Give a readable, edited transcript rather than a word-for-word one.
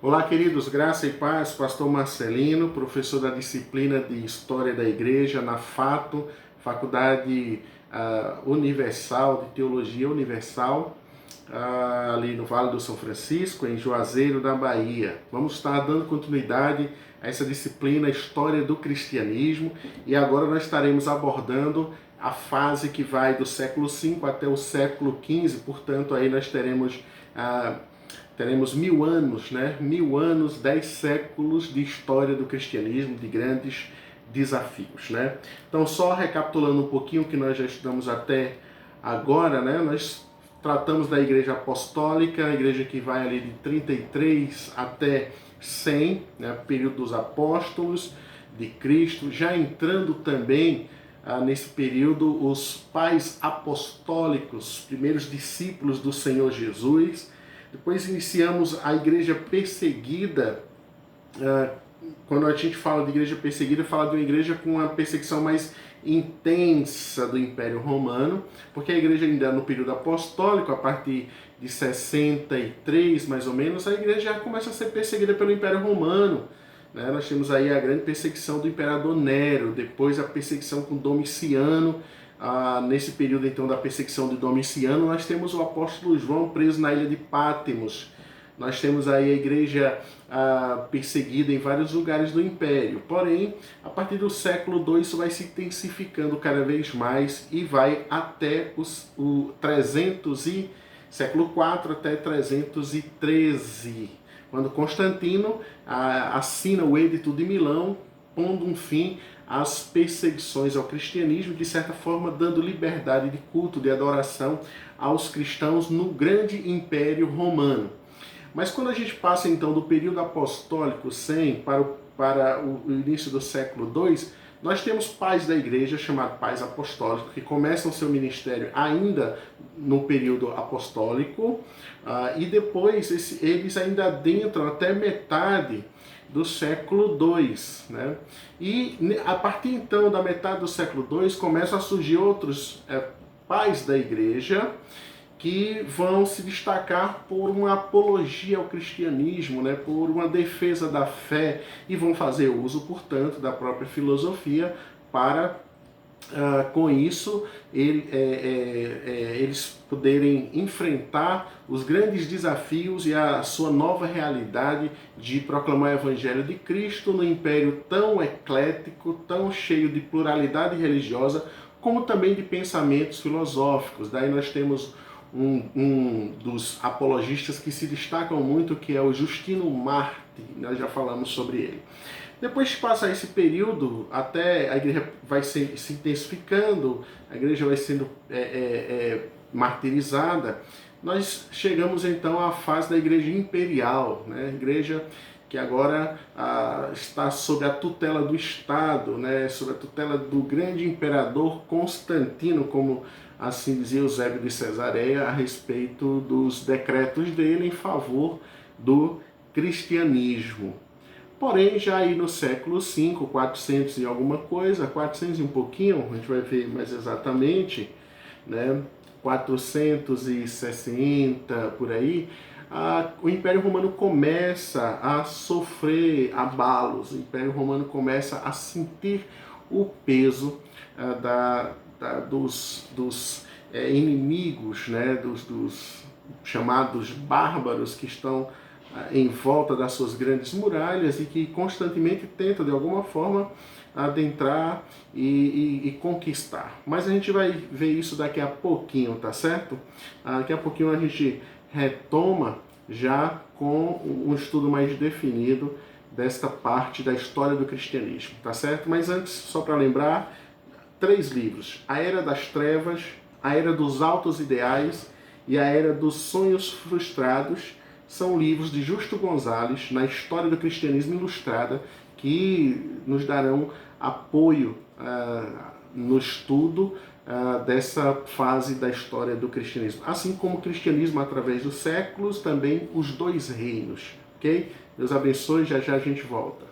Olá, queridos, graça e paz, pastor Marcelino, professor da disciplina de História da Igreja na FATO, Faculdade Universal de Teologia Universal, ali no Vale do São Francisco, em Juazeiro, na Bahia. Vamos estar dando continuidade a essa disciplina História do Cristianismo e agora nós estaremos abordando a fase que vai do século V até o século XV, portanto aí nós teremos 1000 anos, né? 1000 anos, 10 séculos de história do cristianismo, de grandes desafios, né? Então, só recapitulando um pouquinho o que nós já estudamos até agora, né? Nós tratamos da Igreja Apostólica, a igreja que vai ali de 33 até 100, né? Período dos apóstolos de Cristo, já entrando também nesse período os pais apostólicos, os primeiros discípulos do Senhor Jesus. Depois iniciamos a igreja perseguida. Quando a gente fala de igreja perseguida, fala de uma igreja com uma perseguição mais intensa do Império Romano, porque a igreja ainda no período apostólico, a partir de 63 mais ou menos, a igreja já começa a ser perseguida pelo Império Romano. Nós temos aí a grande perseguição do imperador Nero, depois a perseguição com Domiciano. Nesse período então da perseguição de Domiciano, nós temos o apóstolo João preso na ilha de Patmos. Nós temos aí a igreja perseguida em vários lugares do império. Porém, a partir do século II isso vai se intensificando cada vez mais e vai até o 300 e século IV até 313, quando Constantino assina o Edito de Milão, pondo um fim às perseguições ao cristianismo, de certa forma dando liberdade de culto, de adoração aos cristãos no grande Império Romano. Mas quando a gente passa então do período apostólico 100 para o início do século II, nós temos pais da igreja, chamados pais apostólicos, que começam seu ministério ainda no período apostólico, e depois eles ainda adentram até metade do século II, né? E a partir então da metade do século II começam a surgir outros pais da igreja que vão se destacar por uma apologia ao cristianismo, né, por uma defesa da fé, e vão fazer uso, portanto, da própria filosofia para, com isso, eles poderem enfrentar os grandes desafios e a sua nova realidade de proclamar o Evangelho de Cristo no império tão eclético, tão cheio de pluralidade religiosa, como também de pensamentos filosóficos. Daí nós temos um dos apologistas que se destacam muito, que é o Justino Marte. Nós já falamos sobre ele. Depois que passa esse período, até a igreja vai se intensificando, a igreja vai sendo martirizada, nós chegamos então à fase da igreja imperial, né? A igreja que agora está sob a tutela do Estado, né? Sob a tutela do grande imperador Constantino, como assim dizia Eusébio de Cesareia a respeito dos decretos dele em favor do cristianismo. Porém, já aí no século V, 400 e alguma coisa, 400 e um pouquinho, a gente vai ver mais exatamente, né, 460, por aí, o Império Romano começa a sofrer abalos, o Império Romano começa a sentir o peso dos inimigos, né, dos chamados bárbaros que estão em volta das suas grandes muralhas e que constantemente tentam de alguma forma adentrar e conquistar. Mas a gente vai ver isso daqui a pouquinho, tá certo? Daqui a pouquinho a gente retoma já com um estudo mais definido desta parte da história do cristianismo, tá certo? Mas antes, só para lembrar, 3 livros: A Era das Trevas, A Era dos Altos Ideais e A Era dos Sonhos Frustrados. São livros de Justo Gonzalez na História do Cristianismo Ilustrada, que nos darão apoio no estudo dessa fase da história do cristianismo. Assim como o cristianismo através dos séculos, também os 2 reinos. Ok? Deus abençoe, já já a gente volta.